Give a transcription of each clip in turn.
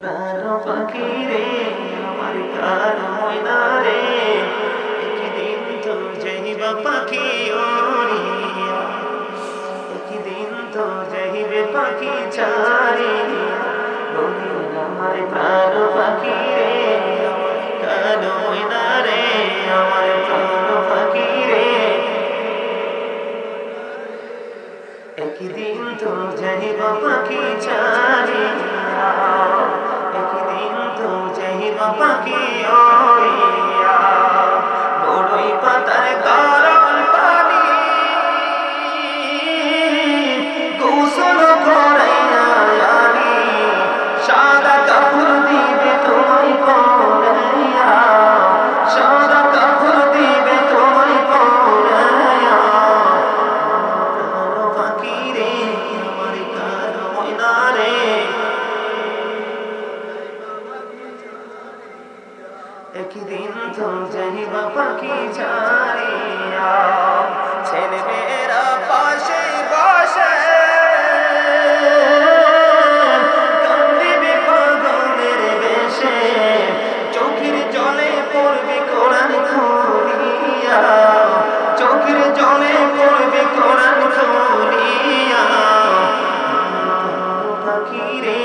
প্রাণো পাখি রে আমার প্রাণ ময়না রে একদিন তো যাইবা পাখি ওড়িয়া একদিন তো যাইবে পাখি ছাড়িয়া বলি আমার প্রাণ পাখি রে আমার প্রাণ ময়না রে আমার প্রাণ পাখি রে একদিন তো যাইবা পাখি ছাড়িয়া একদিন তো যাইবা পাখি ওড়িয়া বড়ই পাতার গরম পানি গোসল করাইয়া আনি সাদা কাপড় দিবে তোমায় পরাইয়া সাদা কাপড় দিবে তোমায় পরাইয়া প্রাণ পাখি রে আমার কার ময়না রে একদিন তো যাইবা পাখি ছাড়িয়া ছেলে মেয়েরা পাশে বসে কান্দিবে পাগলের বেশে চোখের জলে পড়বে কোরআন খুলিয়া চোখের জলে পড়বে কোরআন খুলিয়া পাখি রে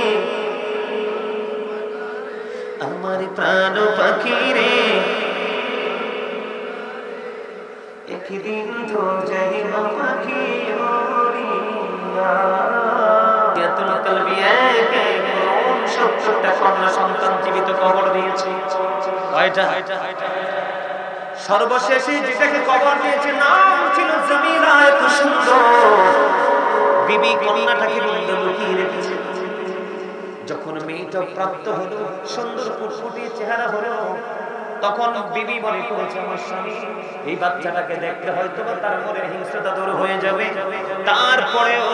আমার প্রাণ পাখি রে একদিন তো যাইবা পাখি ওড়িয়া ইয়াতুল কলবি একে কোন 70টা কন্যা সন্তান জীবিত কবর দিয়েছে কয়টা সর্বশেষে যেটাকে কবর দিয়েছে নাম ছিল জামিলা এত সুন্দর বিবি কন্যাটাকে বন্ধু লুকিয়ে রেখেছে যখন মেয়েটা প্রাপ্ত হলো সুন্দর ফুটফুটে চেহারা হলো তখন বিবি মনে করেছে আমার স্বামী এই বাচ্চাটাকে দেখলে হয়তো বা তার মনের হিংস্রতা দূর হয়ে যাবে তারপরেও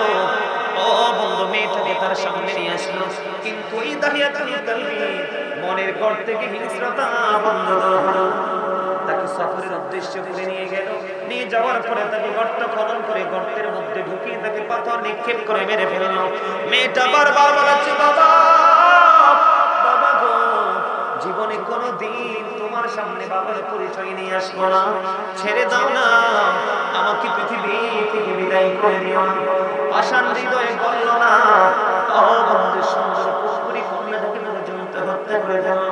ও বন্ধু মেয়েটাকে তার সামনে নিয়ে আসলো কিন্তু এই দাহিয়াতুল কলবি মনের ঘর থেকে হিংস্রতা বন্ধ হলো তাকে সফরের উদ্দেশ্যে করে নিয়ে গেল নিয়ে যাওয়ার পরে তাকে গর্ত খনন করে গর্তের মধ্যে ঢুকিয়ে তাকে পাথর নিক্ষেপ করে মেরে ফেললো মেয়েটা বারবার বলাচ্ছে বাবা বাবা গো জীবনে কোনোদিন তোমার সামনে বাবার পরিচয় নিয়ে আসবো না ছেড়ে দাও না আমাকে পৃথিবী থেকে বিদায় করে দিও না আশার হৃদয়ে বলল না ও বন্ধু সুন্দর পুষ্করি কন্যাটাকে পর্যন্ত হত্যা করে দিল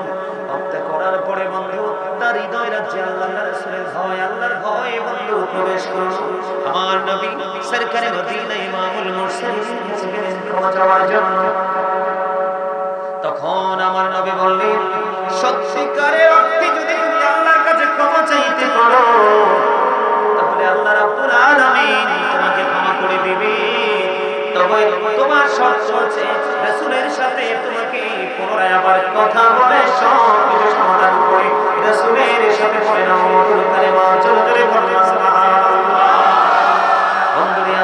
হত্যা করার পরে বন্ধু তার হৃদয় রাজ্যে আল্লাহর রাসূলের আল্লাহর ভয় বন্ধু প্রবেশ করলো আমার নবী সরকারে মদিনা ইমামুল মুরসালিন ছিলেন ক্ষমা চাওয়ার জন্য তখন আমার নবী বললেন সত্যিকারের অর্থে যদি তুমি আল্লাহর কাছে ক্ষমা চাইতে পারো তাহলে আল্লাহ রাব্বুল আলামিন তোমাকে ক্ষমা করে দিবে তবে তোমার শর্ত আছে রাসূলের সাথে তোমাকে পুনরায় আবার কথা বলে সব কিছু সমাধান করে রাসূলের সাথে পড়ে নাও মধুর কালেমা জোরে পড়ে সুবহানাল্লাহ বন্ধুরা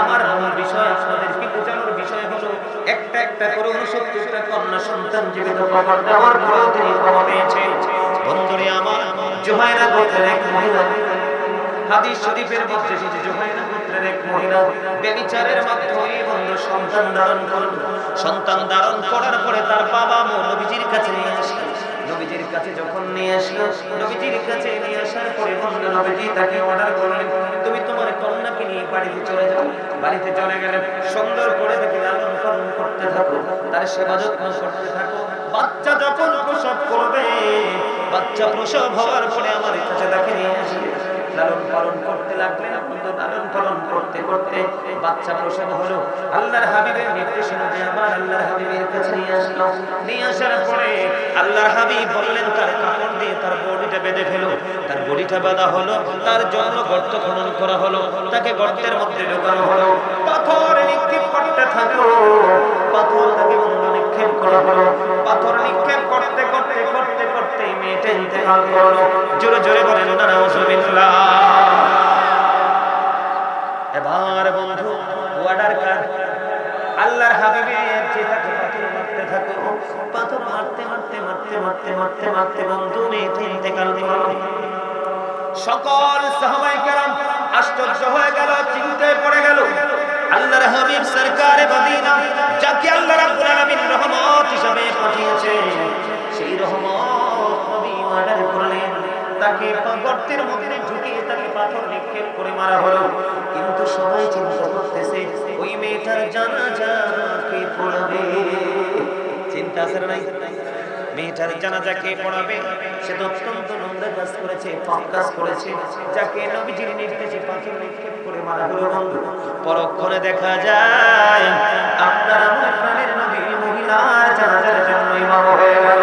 আমার মূল বিষয় আপনাদেরকে বোঝানোর বিষয় হলো একটা একটা করে 69টা কন্যা সন্তান জীবিত কবর দেওয়ার পরেও তিনি ক্ষমা পেয়েছেন বন্ধুরা আমার জুহাইরা গোত্রের এক মহিলা হাদিস শরীফের মধ্যে এসেছে জুহাইরা গোত্রের এক মহিলা ব্যভিচারের মাধ্যমে বন্ধু সন্তান ধারণ করল সন্তান ধারণ করার পরে তার বাবা নবীজির কাছে নিয়ে আসলেন নবীজির কাছে যখন নিয়ে আসলো নবীজির কাছে নিয়ে আসার পরে বন্ধু নবীজি তাকে অর্ডার করলেন তুমি তোমার কন্যাকে নিয়ে বাড়িতে চলে যাও বাড়িতে চলে গেলে সুন্দর করে তাকে লালন পালন করতে থাকো তার সেবা যত্ন করতে থাকো বাচ্চা যখন প্রসব করবে বাচ্চা প্রসব হওয়ার পরে আমার কাছে তাকে নিয়ে আসবে লালন পালন করতে লাগলেন বন্ধু লালন পালন করতে করতে বাচ্চা প্রসব হলো আল্লাহর হাবিবের নির্দেশনাতে আবার আল্লাহর হাবিবের কাছে নিয়ে আসলো নিয়ে আসার পরে আল্লাহর হাবিব বললেন তার কাপড় দিয়ে তার বডিটা বেঁধে ফেলো তার বডিটা বাঁধা হলো তার জন্য গর্ত খনন করা হলো তাকে গর্তের মধ্যে ঢোকানো হলো পাথর নিক্ষেপ করতে থাকলো পাথর তাকে বন্ধু নিক্ষেপ করা হলো পাথর নিক্ষেপ করতে করতে করতে করতে মেয়েটা ইন্তেকাল করলো জোরে জোরে বলেন নাউজুবিল্লাহ এবার বন্ধু ওয়ার্ডার কার আল্লাহর হাবিবের যে তাকে পাথর মারতে থাকো পাথর মারতে মারতে মারতে মারতে মারতে মারতে বন্ধু মেয়েটা ইন্তেকাল করলো সকল সাহাবায়ে কেরাম আশ্চর্য হয়ে গেল চিন্তায় পড়ে গেল আল্লাহর হাবিব সরকারে মদিনা যাকে আল্লাহ রাব্বুল আলামিন রহমত হিসেবে পাঠিয়ে গর্তের মধ্যে ঢুকিয়ে তাকে পাথর নিক্ষেপ করে মারা হলো। কিন্তু সবাই চিন্তা করতেছে ওই মেয়েটার জানাজা কে পড়াবে। চিন্তা আছে না নাই? মেয়েটার জানাজা কে পড়াবে? সে তো অত্যন্ত নোংরা কাজ করেছে, পাপ কাজ করেছে, যাকে নবীজির নির্দেশে পাথর নিক্ষেপ করে মারা হলো। বন্ধু, পরক্ষণে দেখা যায় আপনার আমার প্রাণের নবীর মহিলার জানাজার জন্য ইমাম হয়ে গেল।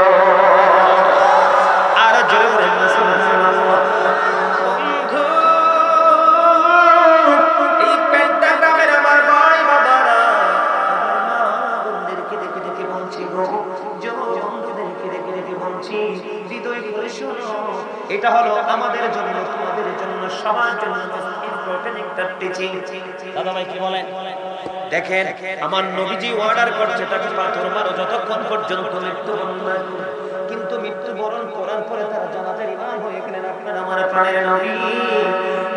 আর জোরে বলেন না সুবহানাল্লাহ। বন্ধু, এই পেন্টাগ্রামের আমার ভাই বাবারা, আমার মা বোনদেরকে দেখে দেখে বলছি গো, বন্ধুদেরকে দেখে দেখে বলছি, হৃদয় করে শোনো, এটা হলো আমাদের জন্য, তোমাদের জন্য, সবার জন্য ইম্পর্টেন্ট একটা টিচিং। দাদা ভাই কি বলেন? দেখেন, আমার নবীজি অর্ডার করছে তাকে পাথর মারো যতক্ষণ পর্যন্ত মৃত্যুবরণ না করে। কিন্তু মৃত্যুবরণ করার পরে তারা জানাজার ইমাম হয়ে গেলেন আপনার আমার প্রাণের নবী।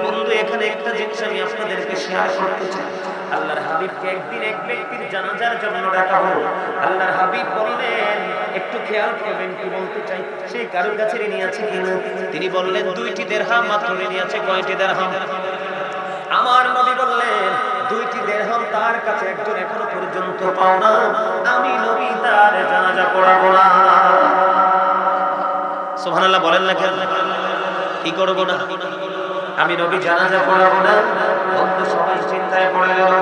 বন্ধু, এখানে একটা জিনিস আমি আপনাদেরকে শেয়ার করতে চাই। আল্লাহর হাবিবকে একদিন এক ব্যক্তির জানাজার জন্য ডাকা হলো। আল্লাহর হাবিব বললেন, একটু খেয়াল করবেন, কি বলতে চাই সেই কারোর কাছে ঋণী আছে কিনা। তিনি বললেন 2টি দিরহাম মাত্র ঋণী আছে। কয়টি দিরহাম? আমার নবী বললেন 2টি দিরহাম তার কাছে একজন এখনো পর্যন্ত পাও না, আমি নবী তার জানাজা পড়াবো না। সুবহানাল্লাহ বলেন না কেন? কি করব না? আমি নবী জানাজা পড়াবো না। বন্ধু, সবাই চিন্তায় পড়ে গেল।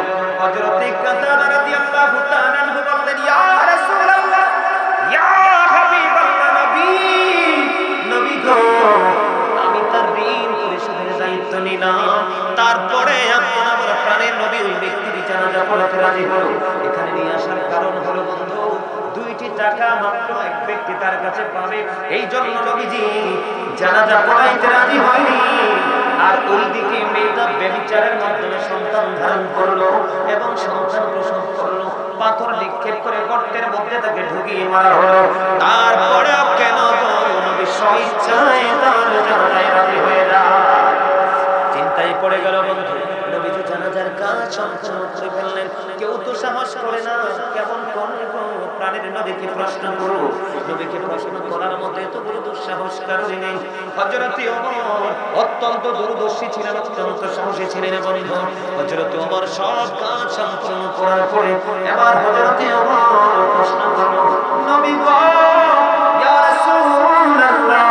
হযরত কাতাদা রাদিয়াল্লাহু তাআলা আনহু বললেন, ইয়া রাসূলুল্লাহ, ইয়া হাবিবাল্লাহ, নবী গো, আমি তার ঋণ পরিশোধের দায়িত্ব নিলাম। তারপরে আপনার প্রাণের নবী ওই ব্যক্তির জানাজা পড়াতে রাজি হলো। এখানে নিয়ে আসার কারণ হলো বন্ধু, 2টি টাকা মাত্র এক ব্যক্তি তার কাছে পাবে, এই জন্য নবীজি জানাজা পড়াইতে রাজি হয়নি। আর ওইদিকে মেয়েটা ব্যভিচারের মাধ্যমে সন্তান ধারণ করলো এবং সন্তান প্রসব করলো। পাথর নিক্ষেপ করে গর্তের মধ্যে তাকে ঢুকিয়ে মারা হলো। তারপরে কেন নবী স্বইচ্ছায় তার জানাজায় রাজি হয়ে যায়? চিন্তায় পড়ে গেল বন্ধু। নবীজি জানাজার কাজ সম্পূর্ণ করে ফেললেন। কেউ তো সাহস করে না, কেমন করব প্রাণের নবীকে প্রশ্ন করব। নবীকে প্রশ্ন করার মতো এত বড় দুঃসাহস কারণে নেই। হযরত ওমর অত্যন্ত দূরদর্শী ছিলেন, অত্যন্ত সাহসী ছিলেন বন্ধু। হযরত ওমর সব কাজ সম্পূর্ণ করার পরে এবার হযরত ওমর প্রশ্ন করলো, নবী গো, ইয়া রাসূলুল্লাহ,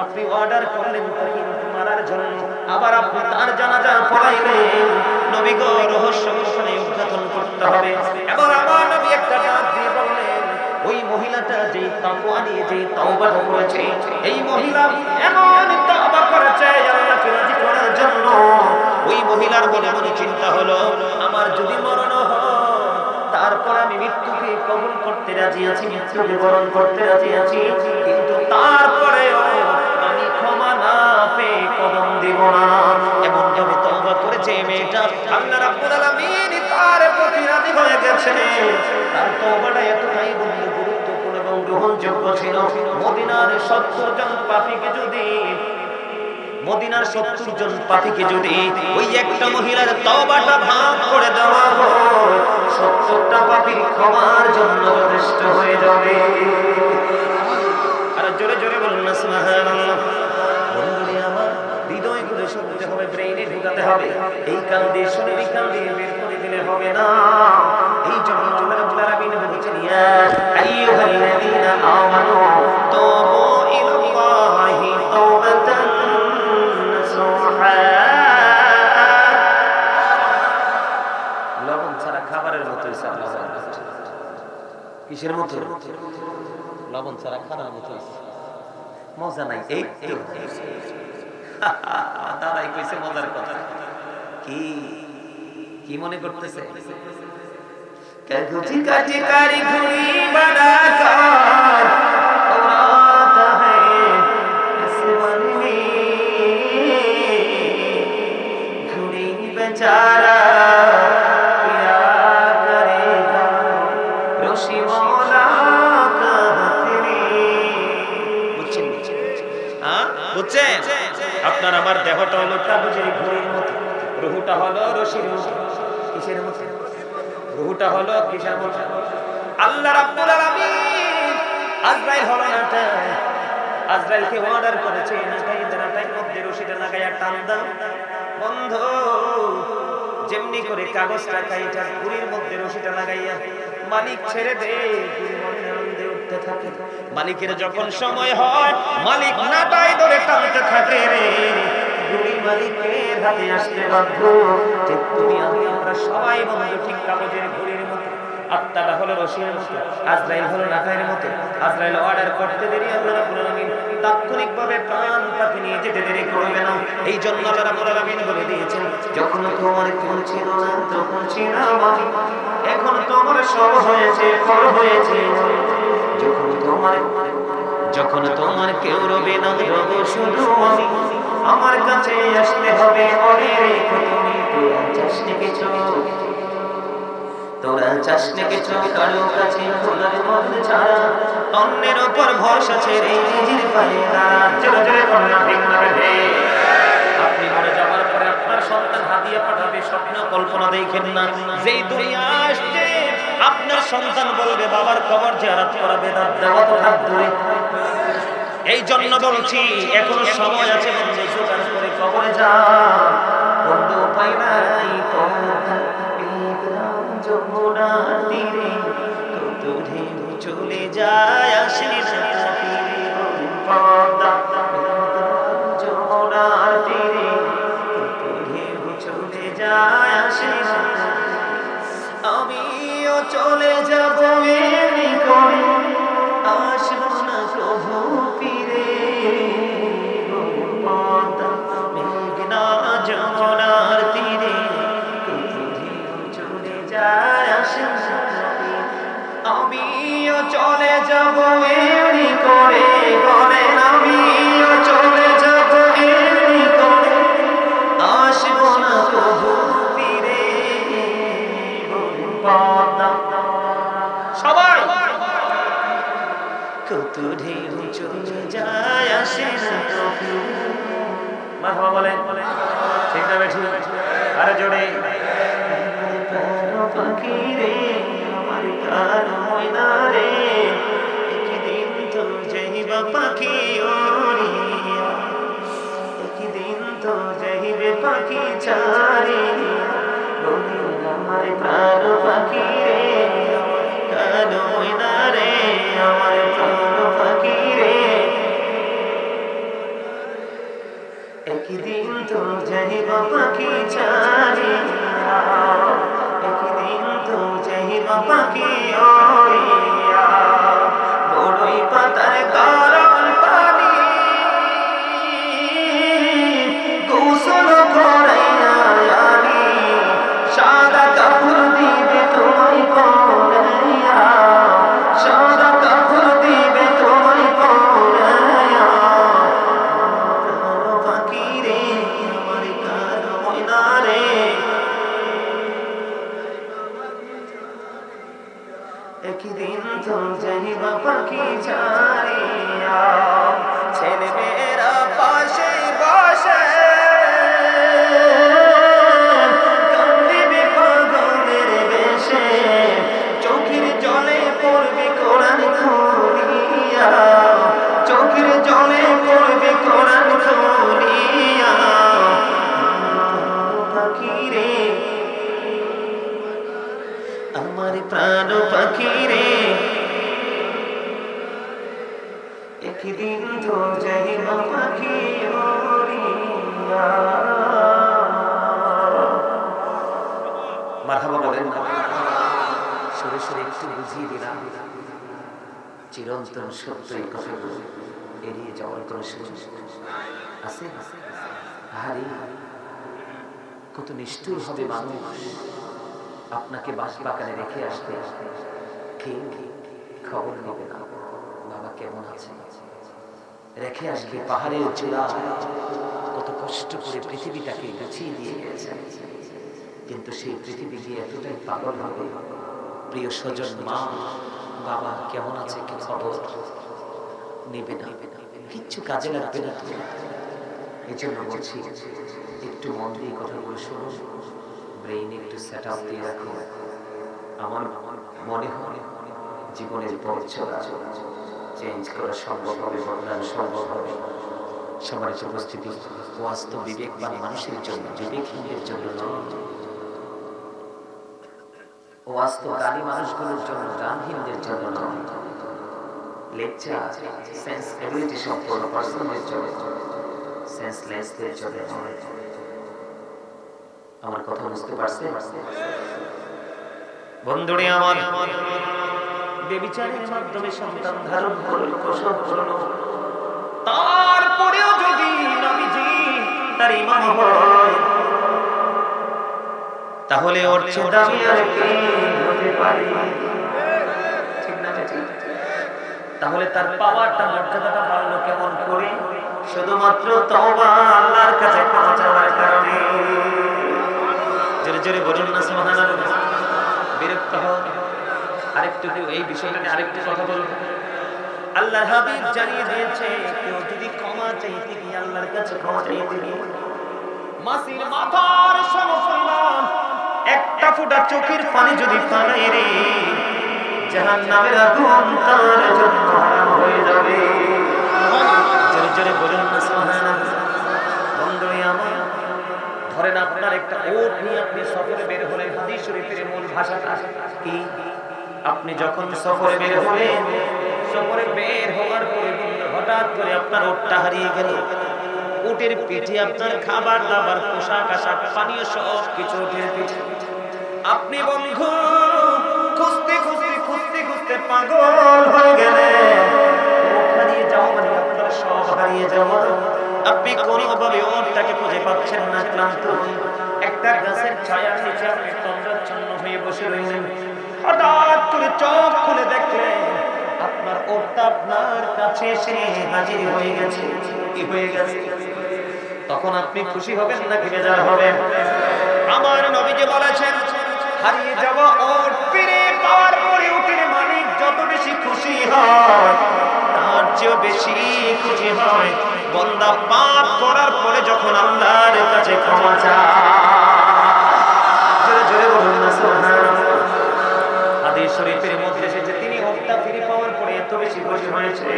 আপনি অর্ডার করলেন তাকে মারার জন্য, আবার আপনি তার জানাজা পড়াইলেন। নবী গো, রহস্য গোপনে উদ্ঘাটন করতে হবে। এবার আমার নবী একটা ডাক দিয়ে বললেন, ওই মহিলাটা যে তাকওয়া নিয়ে যে তওবা করেছে, এই মহিলা এমন তওবা করেছে আল্লাহকে রাজি করার জন্য। ওই মহিলার মনে মনে চিন্তা হলো, আমার যদি মরণ হয় তারপর আমি মৃত্যুকে কবুল করতে রাজি আছি, মৃত্যুকে বরণ করতে রাজি আছি, কিন্তু তারপরেও আমি ক্ষমা না পেয়ে কদম দিব না। এমন ভাবে তওবা করেছে মেয়েটা, আল্লাহ রাব্বুল আলামিন তার প্রতি রাজি হয়ে গেছে। তার তওবাটা এতটাই গুরুত্বপূর্ণ এবং গ্রহণযোগ্য ছিল। মদিনার 70 জন পাপীকে যদি ওই একটা মহিলার তওবাটা ভাগ করে দেওয়া হয়, 70টা পাপীর ক্ষমার জন্য যথেষ্ট হয়ে যাবে। আর জোরে জোরে বলুন না সুবহানাল্লাহ। বন্ধুরে আমার, হৃদয় করে শুনতে হবে, ব্রেইনে ঢুকাতে হবে। এই কান দিয়ে শুনে এই কান দিয়ে বের করে দিলে হবে না। এই জন্য আল্লাহ রাব্বুল আলামিন বলেছেন, ইয়া আইয়ুহাল্লাযীনা আমানু তুবু ইলাল্লাহি তাওবাতান নাসুহা। লবণ ছাড়া খাবারের মতো কিসের মতো? লবণ ছাড়া খানার মতো মজা নাই। এই দাদাই কইছে মজার কথা। কি কি মনে করতেছে? কাগজি কাটি কারি ঘুড়ি বানাকার উড়াতা হ্যায় আসমান মে, ঘুড়ি বেচারা কিয়া করেগা, রশি মৌলা কাহতরি। বুঝছেন? হ্যাঁ বুঝছেন? আপনার আমার দেহটা হলো কাগজের ঘুড়ির মতো, রুহটা হলো রশির মতো। কিসের মতো? রুহটা হলো কিসের মতো? আল্লাহ রাব্বুল আলামিন আজরাইল হলো নাটা, আজরাইলকে অর্ডার করেছে নাটার মধ্যে রশিটা লাগাইয়া টান দাও। বন্ধু যেমনি করে কাগজটা কাইটা ঘুড়ির মধ্যে রশিটা লাগাইয়া মালিক ছেড়ে দে, আনন্দে উঠতে থাকে। মালিকের যখন সময় হয় মালিক নাটাই ধরে টানতে থাকে রে, ঘুড়ি মালিকের হাতে আসতে বাধ্য। ঠিক তুমি আমি আমরা সবাই বন্ধু ঠিক কাগজের ঘুড়ির মতো, আত্মাটা হলো রশির মতো, আজরাইল হলো নাটাইয়ের মতো। আজরাইল অর্ডার করতে দেরি আল্লাহ রাব্বুল আলামিন তাৎক্ষণিকভাবে প্রাণ পাখি নিয়ে যেতে দেরি করবে না। এই জন্য আল্লাহ রাব্বুল আলামিন বলে দিয়েছেন, যখন তোমার কেউ ছিল না তখন ছিলাম আমি, এখন তোমার সব হয়েছে ফল হয়েছে। যখন তোমার কেউ রবে না রব শুধু আমি, আমার কাছে আসতে হবে মনে রেখো তুমি। তোরা চাষনে কিছু কারো কাছে খোলার মধ্যে ছাড়া, অন্যের উপর ভরসা ছেড়ে নিজের পায়ে দাঁড়া। জোরে জোরে বলুন ঠিক না রে? আপনি মরে যাওয়ার পরে আপনার সন্তান হাদিয়া পাঠাবে, স্বপ্ন কল্পনা দেখেন না। যেই দুনিয়া আসছে আপনার সন্তান বলবে বাবার কবর জিয়ারত করা বেদাত, দেওয়া তো হাত ধরে। এই জন্য বলছি এখনো সময় আছে, বন্ধু জোগাড় করে কবরে যা। বন্ধু উপায় নাই যমুনার তীরে, কত ঢেউ চলে যায় আসে না তীরে। পদ্মা যমুনার তীরে, কত ঢেউ চলে যায় আসে না। আমিও চলে যাব এমনি করে, আসবো না প্রভু ফিরে। পদ্মা মেঘনা যমুনার তীরে, কত ঢেউ চলে যায় আসে না। আমিও চলে যাব এমনি করে, বলেন আমিও চলে যাব এমনি করে, আসবো না প্রভু ফিরে। সবাই কত ঢেউ চলে যায় আসে না প্রভু। মারহাবা বলেন, ঠিক না বেঠি? আরে জোরে। পাখি রে আমার কালো ময়না রে, একদিন তো যাইবা পাখি ওড়িয়া, একদিন তো যাইবে পাখি ছাড়িয়া। বলি আমার কালো পাখি রে আমার কালো ময়না রে, আমার কালো পাখি রে, একদিন তো যাইবা পাখি ছাড়িয়া, একদিন তো যাইবা পাখি ওড়িয়া। বড়ই পাতার গরম পানি গোসল করাইয়া আনি, সাদা কাপড় দিবে তোমায় পরাইয়া, সাদা কাপড় দিবে তোমায় পরাইয়া। কালো পাখি রে আমার কালো ময়না রে, একদিন তো যাইবা পাখি ছাড়িয়া। ছেলে মেয়েরা পাশে বসে কান্দিবে পাগলের বেশে, চোখের জলে পড়বে কোরআন খুলিয়া, চোখের জলে পড়বে কোরআন খুলিয়া। পাখি রে আমার প্রাণ পাখি রে, একদিন তো যাইবা পাখি ওড়িয়া। মারহাবা বলেন না? সরে সরে একটু বুঝিয়ে দিলাম, চিরন্তন সত্য এই কথাগুলো এড়িয়ে যাওয়ার কোনো সুযোগ আছে? আরে কত নিষ্ঠুর হবে মানুষ, আপনাকে বাঁশবাগানে রেখে আসবে, কেউ খবর নেবে না বাবা কেমন আছে। রেখে আসবে পাহাড়ের চূড়া, কত কষ্ট করে পৃথিবীটাকে গুছিয়ে দিয়ে গেছে, কিন্তু সেই পৃথিবী গিয়ে এতটাই পাগল হবে, প্রিয় স্বজন মা বাবা কেমন আছে কি খবর নেবে না, কিচ্ছু কাজে লাগবে না। এই জন্য বলছি একটু মন দিয়ে কথাগুলো শোনো, ব্রেইন একটু সেট আপ দিয়ে রাখো। আমার মনে হয় জীবনের পথ চলা চেঞ্জ করা সম্ভব হবে, বদলানো সম্ভব হবে। সম্মানিত উপস্থিতি, ওয়াজ তো বিবেকবান মানুষের জন্য, বিবেকহীনদের জন্য নয়। ওয়াজ তো জ্ঞানী মানুষগুলোর জন্য, জ্ঞানহীনদের জন্য নয়। লেকচার সেন্স এবিলিটি সম্পন্ন পার্সনদের জন্য, সেন্সলেসদের জন্য নয়। আমার কথা বুঝতে পারছেন? বন্ধুরে আমার, বেবিচারের মাধ্যমে সন্তান ধারণ করল, প্রসব করল, তারপরেও যদি নবীজি তার ইমাম হয়, তাহলে ওর চেয়ে দামি আর কে হতে পারে? ঠিক না? তাহলে তার পাওয়ারটা, মর্যাদাটা বাড়লো কেমন করে? শুধুমাত্র তওবা, আল্লাহর কাছে ক্ষমা চাওয়ার কারণে। জোরে জোরে বলুন না সুবহানাল্লাহ। বিরক্ত হন আরেকটু, এই বিষয়টা নিয়ে আরেকটু কথা বলবো। আল্লাহর হাবিব জানিয়ে দিয়েছে, কেউ যদি ক্ষমা চাইতে গিয়ে আল্লাহর কাছে ক্ষমা চাইতে গিয়ে মাসির মাথার সমপরিমাণ একটা ফোঁটা চোখের পানি যদি ফেলে রে, জাহান্নামের আগুন তার জন্য হারাম হয়ে যাবে। জোরে জোরে বলুন না সুবহানাল্লাহ। বন্ধুরে আমার, ধরেন আপনার একটা ওট নিয়ে আপনি সফরে বের হলেন। হাদিস শরীফের মূল ভাষাটা কি? আপনি যখন সফরে বের হলেন, সফরে বের হওয়ার পরে হঠাৎ করে আপনার ওটটা হারিয়ে গেল। উটের পিঠে আপনার খাবার দাবার, পোশাক আশাক, পানীয় সব কিছু উটের পিঠে। আপনি বন্ধু খুঁজতে খুঁজতে খুঁজতে খুঁজতে পাগল হয়ে গেলেন। ওট হারিয়ে যাওয়া মানে আপনার সব হারিয়ে যাওয়া। আপনি কোনোভাবে ওটটাকে খুঁজে পাচ্ছেন না, ক্লান্ত। একটা গাছের ছায়ার নিচে আপনি তন্দ্রাচ্ছন্ন হয়ে বসে রইলেন। হঠাৎ করে চোখ খুলে দেখলেন আপনার ওটটা আপনার কাছে এসে হাজির হয়ে গেছে। কি হয়ে গেছে? তখন আপনি খুশি হবেন নাকি বেজার হবেন? আমার নবীজি বলেছেন, হারিয়ে যাওয়া ওট ফিরে পাওয়ার পরে উটের মালিক যত বেশি খুশি হয়, তার চেয়ে বেশি খুশি হয় বান্দা পাপ করার পরে যখন আল্লাহর কাছে ক্ষমা চায়। জোরে জোরে বলুন না সুবহানাল্লাহ। হাদিস শরীফের মধ্যে এসেছে, তিনি ওটটা ফিরে পাওয়ার পরে এত বেশি খুশি হয়েছে,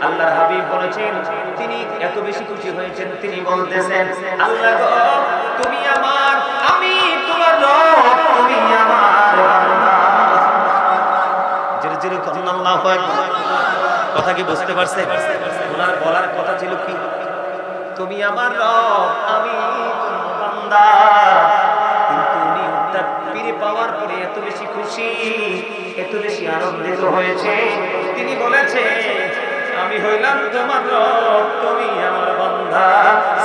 আল্লাহর হাবিব বলেছেন তিনি এত বেশি খুশি হয়েছেন, তিনি বলতেছেন, আল্লাহ গো, তুমি আমার, আমি তোমার রব, তুমি আমার বান্দা। জোরে জোরে বলুন আল্লাহু আকবার। কথা কি বুঝতে পারছেন? ওনার বলার কথা ছিল কি? তুমি আমার রব, আমি তোমার বান্দা। কিন্তু উনি ওটা ফিরে পাওয়ার পরে এত বেশি খুশি, এত বেশি আনন্দিত হয়েছে, তিনি বলেছে, আমি হইলাম তোমার রব, তুমি আমার বান্দা।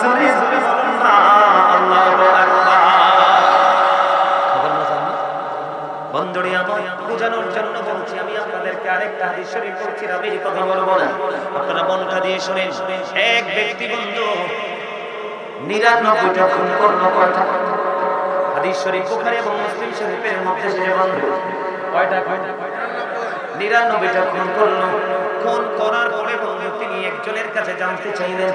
জোরে জোরে বলুন না আল্লাহু আকবার। খবর না জানি বন্ধুরে আমার, বোঝানোর জন্য বলছি। আমি আপনাদেরকে আরেকটা হাদিস শরীফ পড়ছি, আমি কথা বলবো না, আপনারা মনটা দিয়ে শুনেন। এক ব্যক্তি বন্ধু 99টা খুন করলো। কয়টা? হাদিস শরীফ বুখারী এবং মুসলিম শরীফের মধ্যে এসেছে বন্ধু। কয়টা? 99টা খুন করলো। খুন করার পরে বন্ধু তিনি একজনের কাছে জানতে চাইলেন,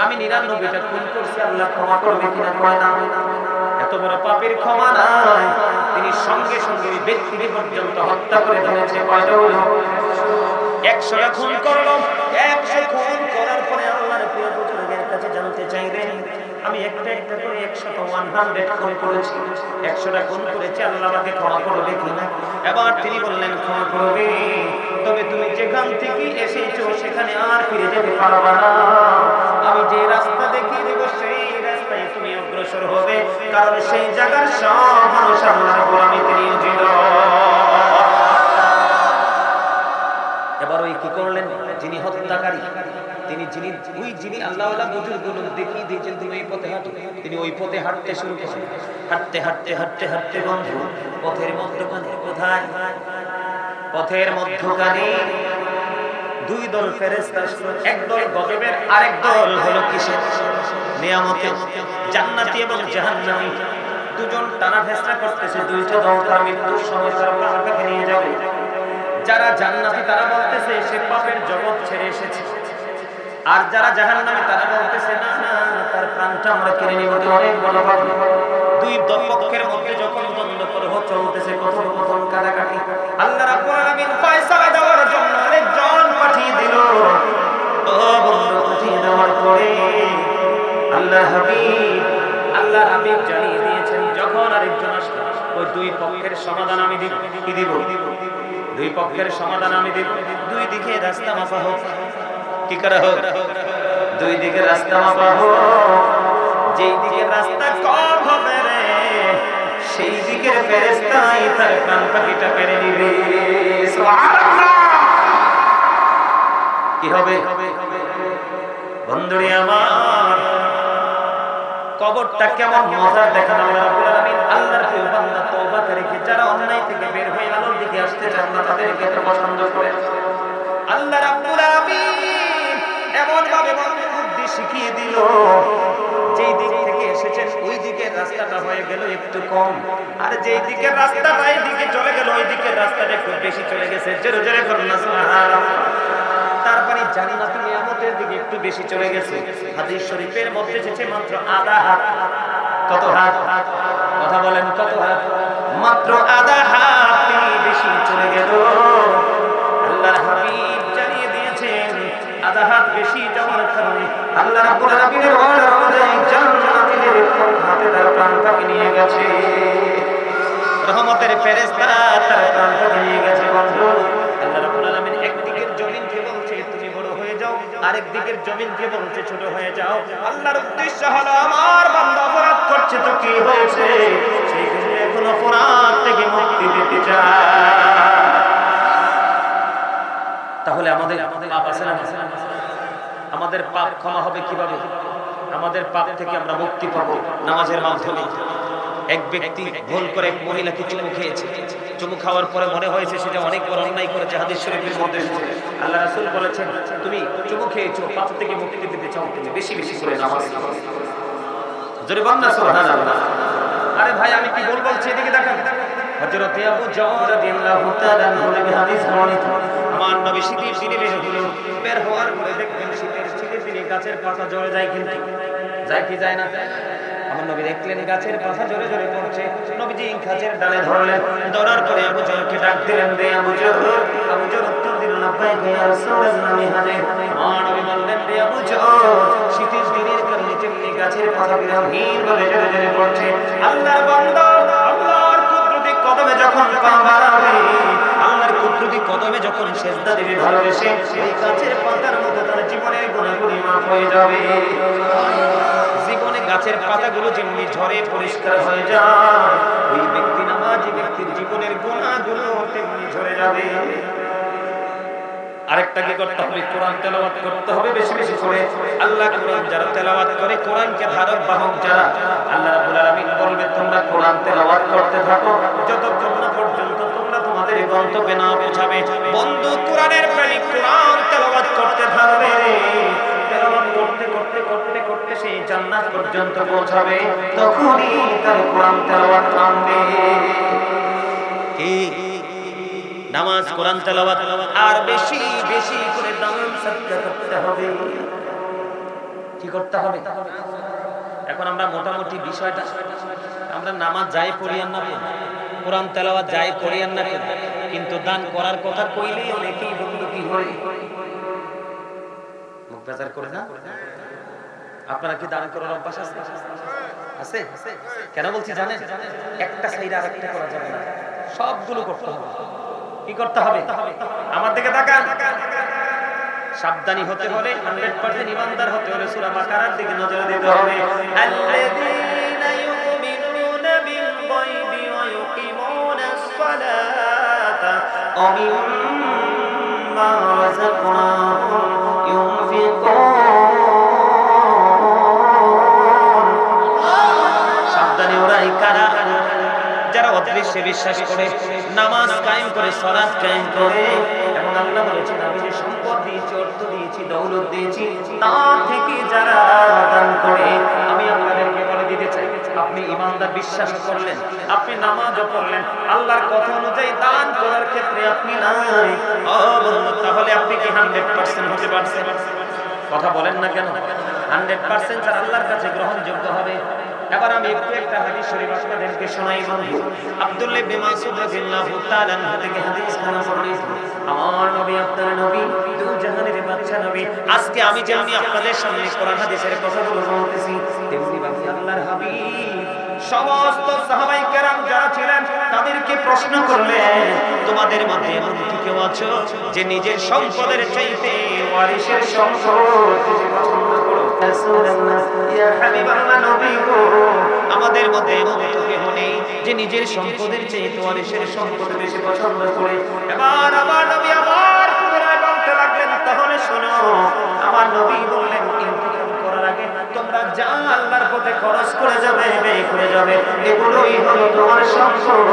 আমি 99টা খুন করছি, আল্লাহ ক্ষমা করবে কিনা? কয় না, এত বড় পাপের ক্ষমা নাই। তিনি সঙ্গে সঙ্গে ব্যক্তি পর্যন্ত হত্যা করে ফেলেছে। কয়টা হলো? 100টা খুন করলো। 100 খুন করার পরে আল্লাহর প্রিয় বুজুর্গের কাছে জানতে চাইলেন, আমি একটা একটা করে 100 খুন করেছি, 100টা খুন করেছি, আল্লাহ আমাকে ক্ষমা করবে কিনা? এবার তিনি বললেন, ক্ষমা করবে, তবে তুমি যেখান থেকে এসেছো সেখানে আর ফিরে যেতে পারবে না। আমি যে রাস্তা দেখিয়ে দেবো সেই রাস্তায় তুমি অগ্রসর হবে, কারণ সেই জায়গার সব মানুষ আল্লাহর গোলামিতে নিয়োজিত। এবার ওই কি করলেন, যিনি হত্যাকারী, যিনি আল্লাহওয়ালা বুজুর্গগুলো দেখিয়ে দিয়েছেন তুমি এই পথে হাঁটো, তিনি ওই পথে হাঁটতে শুরু করেন। হাঁটতে হাঁটতে হাঁটতে হাঁটতে বন্ধু পথের মধ্যখানে, কোথায়? পথের মধ্যখানে দুই দল ফেরেশতা আসলো। একদল গজবের, আরেক দল হলো কিসের? নিয়ামতের। জান্নাতি এবং জাহান্নামী দুজন টানা ফেসলা করতেছে। দুইটা দল তার মৃত্যুর সময় তারা প্রাণটাকে নিয়ে যাবে। যারা জান্নাতি তারা বলতেছে সে পাপের জগৎ ছেড়ে এসেছে, আর যারা জাহান্নামী তারা বলতেছে না না, তার প্রাণটা আমরা কিনে নিব, অনেক বড় পাপ। দুই পক্ষের মধ্যে যখন দ্বন্দ্ব কলহ চলতেছে, কথোপকথন কাটাকাটি, আল্লাহ রাব্বুল আলামিন ফয়সালা দেওয়ার জন্য আরেকজন পাঠিয়ে ওই দুই পক্ষের সমাধান আমি দিব। কি দিব? দুই পক্ষের সমাধান আমি দিব। দুই দিকে রাস্তা মাপা হোক। কি করা হোক? দুই দিকে রাস্তা মাপা হোক। যেই দিকে রাস্তা কম হবে রে, সেই দিকের ফেরেশতাই তার প্রাণ পাখিটা কেড়ে নিবে। সুবহানাল্লাহ। কি হবে? বন্ধুরে আমার, কবরটা কেমন মজার দেখেন আল্লাহ রাব্বুল আলামিন। আল্লাহর প্রিয় বান্দা তওবাকারীকে যারা অন্যায় থেকে বের হয়ে আলোর দিকে আসতে চান না, তাদেরকে এত পছন্দ করে আল্লাহ রাব্বুল আলামিন এমন ভাবে বুদ্ধি শিখিয়ে দিল, যেই দিক থেকে এসেছেন ওই দিকের রাস্তাটা হয়ে গেল একটু কম, আর যেই দিকের রাস্তাটা এই দিকে চলে গেল ওই দিকের রাস্তাটা একটু বেশি চলে গেছে। জোরে জোরে করুন না সুবহানাল্লাহ। তারপরে জান্নাত নিয়ামতের দিকে একটু বেশি চলে গেছে। হাদিস শরীফের মধ্যে এসেছে মাত্র আধা হাত। কত হাত? কথা বলেন, কত হাত? মাত্র আধা হাত তিনি বেশি চলে গেল। আল্লাহর হাবিব জানিয়ে দিয়েছেন আধা হাত বেশি যাওয়ার কারণে আল্লাহ রাব্বুল আলামিনের ওয়াদা অনুযায়ী জান্নাতীদের হাতে তার প্রাণ পাখি নিয়ে গেছে। রহমতের ফেরেশতা তার প্রাণ পাখি নিয়ে গেছে। বন্ধু, আল্লাহ রাব্বুল আলামিন একদিকের জমিনকে বলছে তুমি বড় হয়ে যাও, আরেক দিকের জমিনকে বলছে ছোট হয়ে যাও। আল্লাহর উদ্দেশ্য হলো আমার বান্দা অপরাধ করছে তো কি হয়েছে, সেই জন্য এখন অপরাধ থেকে মুক্তি দিতে চায়। তাহলে আমাদের পাপ আছে না? আমাদের পাপ ক্ষমা হবে কিভাবে? আমাদের পাপ থেকে আমরা মুক্তি পাবো নামাজের মাধ্যমে। এক ব্যক্তি ভুল করে এক মহিলাকে চুমু খেয়েছে। চুমু খাওয়ার পরে মনে হয়েছে সেটা অনেক বড় অন্যায় করেছে। হাদিস শরীফের মধ্যে এসেছে আল্লাহ রাসূল বলেছেন, তুমি চুমু খেয়েছো, পাপ থেকে মুক্তি পেতে চাও, তুমি বেশি বেশি করে নামাজ পড়ো। জোরে বল না সুবহানাল্লাহ। আরে ভাই, আমি কি ভুল বলছি? এদিকে দেখেন, হযরত আবু জাওয়ার রাদিয়াল্লাহু তাআলা নবী হাদিস বর্ণিত, আমার নবী শীতের দিনে বের হওয়ার পরে দেখবেন শীতের দিনে গাছের পাতা ঝরে যায়, কিন্তু যায় কি যায় না? আমার নবী দেখলেন গাছের পাতা জোরে জোরে পড়ছে। নবীজি গাছের ডালে ধরলেন, ধরার পরে আবু জরকে ডাক দিলেন, রে আবু জর। আবু জর উত্তর দিল, লাব্বাইক ইয়া রাসূলুল্লাহ, আমি হাজির। আমার নবী বললেন, রে আবু জর, শীতের দিনের কারণে যেমনি গাছের পাতা বিরামহীন ভাবে জোরে জোরে পড়ছে, আল্লাহর বান্দা আল্লাহর কুদরতি কদমে যখন পা বাড়াবে, আল্লাহর কুদরতি কদমে যখন সিজদা দিবে ভালোবেসে, ওই গাছের পাতার মতো তার জীবনের গুনাহগুলি মাফ হয়ে যাবে। গাছের পাতাগুলো যেমনি ঝরে পরিষ্কার হয়ে যায়, ওই ব্যক্তি নামাজি ব্যক্তির জীবনের গুনাহগুলো তেমনি ঝরে যাবে। আরেকটা কি করতে হবে? কোরআন তেলাওয়াত করতে হবে বেশি বেশি করে। আল্লাহ কোরআন যারা তেলাওয়াত করে, কোরআনকে ধারক বাহক যারা, আল্লাহ রাব্বুল আলামিন বলবে তোমরা কোরআন তেলাওয়াত করতে থাকো যতক্ষণ না পর্যন্ত তোমরা তোমাদের গন্তব্যে না পৌঁছাবে। বন্ধু, কোরআনের প্রেমিক কোরআন তেলাওয়াত করতে থাকবে। তেলাওয়াত করতে করতে করতে করতে সেই জান্নাত পর্যন্ত পৌঁছাবে, তখনই তার কোরআন তেলাওয়াত থামবে। কি নামাজ, কোরআন তেলাওয়াত আর বেশি বেশি করে দান সদকা করতে হবে। কি করতে হবে? এখন আমরা মোটামুটি বিষয়টা, আমরা নামাজ যাই পড়ি আর না পড়ি, কোরআন তেলাওয়াত যাই করি আর না করি, কিন্তু দান করার কথা কইলেই অনেকেই বন্ধু কি হয়, মুখ বেজার করে না। আপনারা কি দান করার অভ্যাস আছে? আছে? কেন বলছি জানেন? একটা সাইড আর একটা করা যাবে না, সবগুলো করতে হবে। কি করতে হবে? আমার দিকে তাকান। সাবধানী হতে হলে, 100% ঈমানদার হতে হলে সূরা বাকারার দিকে নজর দিতে হবে। আল্লাযীনা ইউমিনুনা বিল গায়বি ওয়া ইউকিমুনাস সালাতা ওয়া মিম্মা রাযাকনাহুম ইউনফিকুন। সাবধানী ওরাই কারা যারা অদৃশ্যে বিশ্বাস করে, নামাজ কায়েম করে, সালাত কায়েম করে, এবং আল্লাহ বলেছেন আমি যে সম্পদ দিয়েছি, অর্থ দিয়েছি, দৌলত দিয়েছি, তা থেকে যারা দান করে। আমি আপনাদেরকে বলে দিতে চাই, আপনি ঈমানদার বিশ্বাস করলেন, আপনি নামাজও পড়লেন, আল্লাহর কথা অনুযায়ী দান করার ক্ষেত্রে আপনি নাই, তাহলে আপনি কি 100% হতে পারছেন? কথা বলেন না কেন? 100% যারা আল্লাহর কাছে গ্রহণযোগ্য হবে। এবার আমি একটু একটা হাদিস শরীফ আপনাদেরকে শোনাই। বন্ধু, আব্দুল্লাহ ইবনে মাসউদ রাদিয়াল্লাহু তাআলা থেকে হাদিস বর্ণিত, আমার নবী আপনার নবী, দুই জাহানের বাদশা নবী। আজকে আমি যেমনি আপনাদের সামনে কোরআন হাদিসের কথাগুলো বলতেছি, তেমনি ভাবে আল্লাহর হাবিব সমস্ত সাহাবায়ে কেরাম যারা ছিলেন ডেকে প্রশ্ন করলেন, তোমাদের মধ্যে এমন কি কেউ আছো যে নিজের সম্পদের চাইতে ওয়ারিসের সম্পদ বেশি পছন্দ করো? ইয়া হাবিবাল্লাহ, নবী গো, আমাদের মধ্যে এমন তো কেউ নেই যে নিজের সম্পদের চাইতে ওয়ারিসের সম্পদ বেশি পছন্দ করে। এবার আমার নবী আবার পুনরায় বলতে লাগলেন, তাহলে শোনো। আমার নবী বললেন, ইন্তেকাল করার আগে তোমরা যা আল্লাহর পথে খরচ করে যাবে, ব্যয় করে যাবে, এগুলোই হলো তোমার সম্পদ।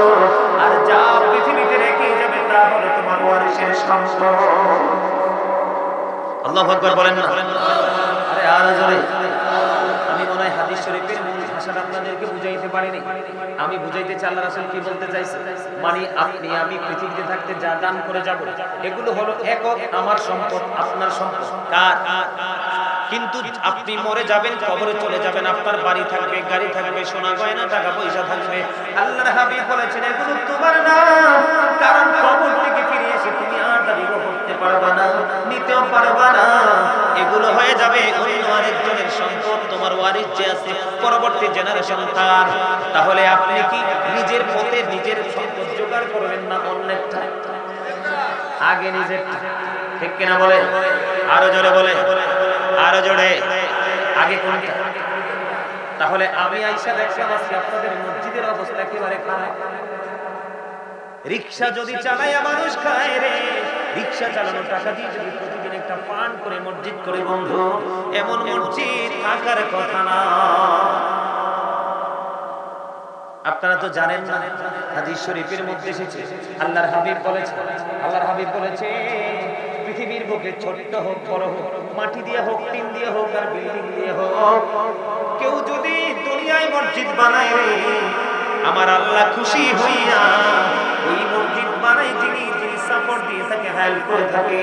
আর যা পৃথিবীতে রেখে যাবে তা হলো তোমার ওয়ারিসের সম্পদ। আল্লাহু আকবার বলেন না? আরে আরো জোরে। আমি মনে হয় হাদিস শরীফের মূল ভাষাটা আপনাদেরকে বুঝাইতে পারিনি। আমি বুঝাইতেছি আল্লাহ রাসূল কি বলতে চাইছে। মানে আপনি আমি পৃথিবীতে থাকতে যা দান করে যাব, এগুলো হলো একক আমার সম্পদ, আপনার সম্পদ। কার? কিন্তু আপনি মরে যাবেন, কবরে চলে যাবেন, আপনার বাড়ি থাকবে, গাড়ি থাকবে, সোনা গয়না, টাকা পয়সা থাকবে। আল্লাহর হাবিব বলেছেন এগুলো তোমার না, কারণ কবর থেকে ফিরে এসে তুমি আর দাবি করতে পারবা না, নিতেও পারবা না। এগুলো হয়ে যাবে অন্য আরেকজনের সম্পদ, তোমার ওয়ারিস যে আছে পরবর্তী জেনারেশন তার। তাহলে আপনি কি নিজের পথে নিজের সম্পদ জোগাড় করবেন না অন্যেরটা? আগে নিজেরটা, ঠিক কিনা বলে? আরো জোরে বলে, আরো জোরে। আগে কোনটা? তাহলে আমি আইসা দেখলাম আজকে আপনাদের মসজিদের অবস্থা একেবারে খারাপ। রিকশা যদি চালায় মানুষ খায় রে, রিকশা চালানোর টাকা দিয়ে যদি প্রতিদিন একটা পান করে মসজিদ করে, বন্ধু এমন মসজিদ থাকার কথা না। আপনারা তো জানেন না, হাদিস শরীফের মধ্যে এসেছে আল্লাহর হাবিব বলেছে পৃথিবীর বুকে ছোট্ট হোক বড় হোক, মাটি দিয়ে হোক, টিন দিয়ে হোক, আর বিল্ডিং দিয়ে হোক, কেউ যদি দুনিয়ায় মসজিদ বানায় রে, আমার আল্লাহ খুশি হইয়া ওই মসজিদ বানায় যিনি সাপোর্ট দিয়ে থাকে, হেল্প করে থাকে,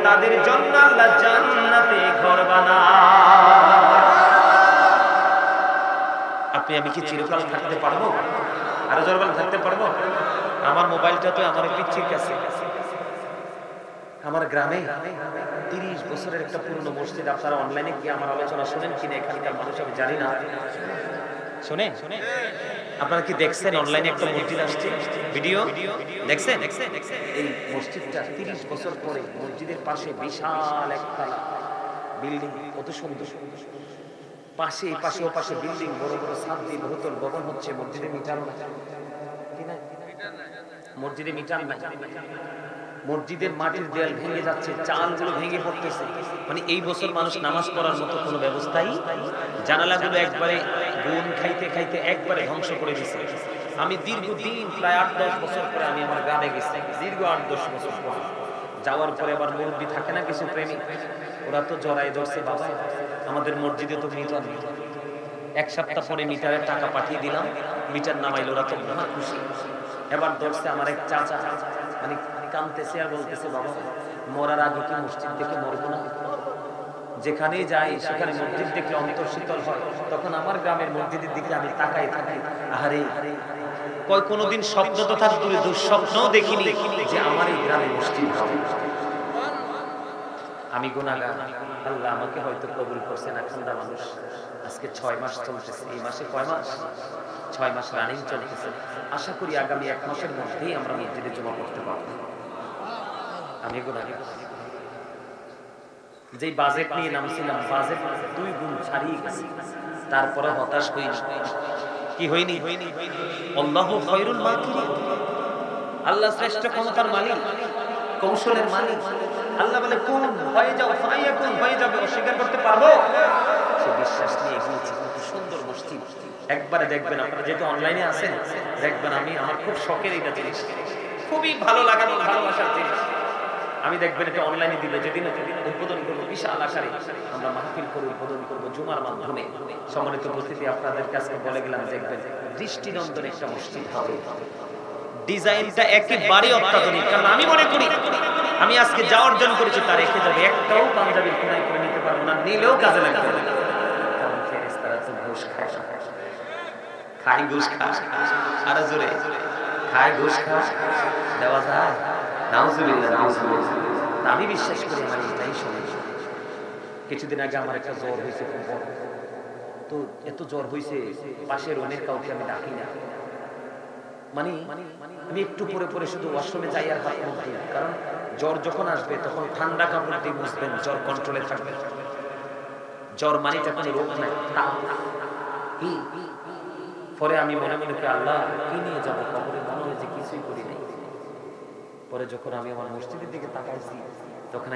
তাদের জন্য আল্লাহ জান্নাতে ঘর বানায়। আপনি আমি কি চিরকাল থাকতে পারবো? আরো জোরকাল থাকতে পারবো? আমার মোবাইলটা তো আমার পিচ্ছির কাছে। আমার গ্রামে 30 বছরের একটা পুরনো মসজিদ, আপনারা অনলাইনে গিয়ে আমার আলোচনা শুনেন কিনা এখানকার মানুষ আমি জানি না। শুনে আপনারা কি দেখছেন অনলাইনে একটা মসজিদ আসছে, ভিডিও দেখছেন? এই মসজিদটা 30 বছর পরে মসজিদের পাশে বিশাল একতলা বিল্ডিং, কত সুন্দর। পাশে ও পাশে বিল্ডিং, বড় বড় ছাদ দিয়ে বহুতল ভবন হচ্ছে। মসজিদে মিটার নাই, মসজিদে মিটার নাই। মসজিদের মাটির দেয়াল ভেঙে যাচ্ছে, চালগুলো ভেঙে পড়তেছে। মানে এই বছর মানুষ নামাজ পড়ার মতো কোনো ব্যবস্থাই, জানালাগুলো একবারে গুণ খাইতে খাইতে একবারে ধ্বংস করে দিচ্ছে। আমি দীর্ঘদিন প্রায় 8-10 বছর পরে আমি আমার গ্রামে গেছি, দীর্ঘ 8-10 বছর পরে যাওয়ার পরে আবার মুরব্বি থাকে না কিছু প্রেমিক, ওরা তো জড়াই ধরছে, বাবা আমাদের মসজিদে তো মিটার নেই। 1 সপ্তাহ পরে মিটারের টাকা পাঠিয়ে দিলাম, মিটার নামাইল, ওরা তো মহা খুশি। এবার ধরছে আমার এক চাচা, মানে কাঁদতেছে আর বলতেছে, বাবা মরার আগে কি মসজিদ দেখে মরবো না? যেখানেই যাই সেখানে মসজিদ দেখলে অন্তর শীতল হয়। তখন আমার গ্রামের মসজিদের দিকে আমি তাকাই থাকি, আহারে কয় কোনোদিন স্বপ্ন তো থাক দূরে, দুঃস্বপ্নও দেখিনি যে আমার এই গ্রামে মসজিদ হবে। আমি গুনাহগার, আল্লাহ আমাকে হয়তো কবুল করছে না। ঠান্ডা মানুষ, আজকে 6 মাস চলতেছে। এই মাসে কয় মাস? 6 মাস রানিং চলতেছে। আশা করি আগামী 1 মাসের মধ্যেই আমরা মসজিদে জমা করতে পারবো। আমি গুনাহগার। যেই বাজেট নিয়ে নামছিলাম, বাজেট 2 গুণ ছাড়িয়ে গেছে, তারপরে হতাশ হইনি। কি হইনি? আল্লাহু খায়রুল মাকিরিন। আল্লাহ শ্রেষ্ঠ ক্ষমতার মালিক, কৌশলের মালিক। আল্লাহ বলে কোন হয়ে যাও, ফায়াকুন হয়ে যাবে। অস্বীকার করতে পারবো? সে বিশ্বাস নিয়ে এগিয়েছি। কত সুন্দর মসজিদ, একবারে দেখবেন আপনারা, যেহেতু অনলাইনে আছেন দেখবেন। আমার খুব শখের এটা জিনিস, খুবই ভালো লাগানো, ভালোবাসার জিনিস। আমি দেখবেন এটা অনলাইনে দিলে যেদিন উদ্বোধন করবো, বিশাল আকারে আমরা মাহফিল করে উদ্বোধন করবো জুমার মাধ্যমে। সম্মানিত উপস্থিতি, আপনাদের কাছে বলে গেলাম, দেখবেন দৃষ্টিনন্দন একটা মসজিদ হবে। ডিজাইনটা একেবারে অত্যাধুনিক। কারণ আমি মনে করি আমি আজকে যা অর্জন করেছি তা রেখে যাবে, একটাও পাঞ্জাবির কোনায় করে নিতে পারবো না, নিলেও কাজে লাগবে না। কারণ ফেরেশতারা তো ঘুষ খায়, খায় ঘুষ খায়। আরো জোরে, খায় ঘুষ খায়, দেওয়া যায়? নাউজুবিল্লাহ, নাউজুবিল্লাহ। আমি বিশ্বাস করি আমার এটাই সমস্যা। কিছুদিন আগে আমার একটা জ্বর হয়েছে, খুব বড়। তো এত জ্বর হয়েছে, পাশের অনেক কাউকে আমি ডাকি না। মানে আমি একটু পরে পরে শুধু ওয়াশরুমে যাই আর হাত মুখ দিই, কারণ জ্বর যখন আসবে তখন ঠান্ডা কাপড় দিয়ে বুঝবেন জ্বর কন্ট্রোলে থাকবে। জ্বর মানিটা কোনো রোগ নাই, কি পরে আমি মনে মনে কি আল্লাহ কি নিয়ে যাবো কবরে, মনে হয় যে কিছুই করি নাই। পরে যখন আমি আমার মসজিদের দিকে তাকাইছি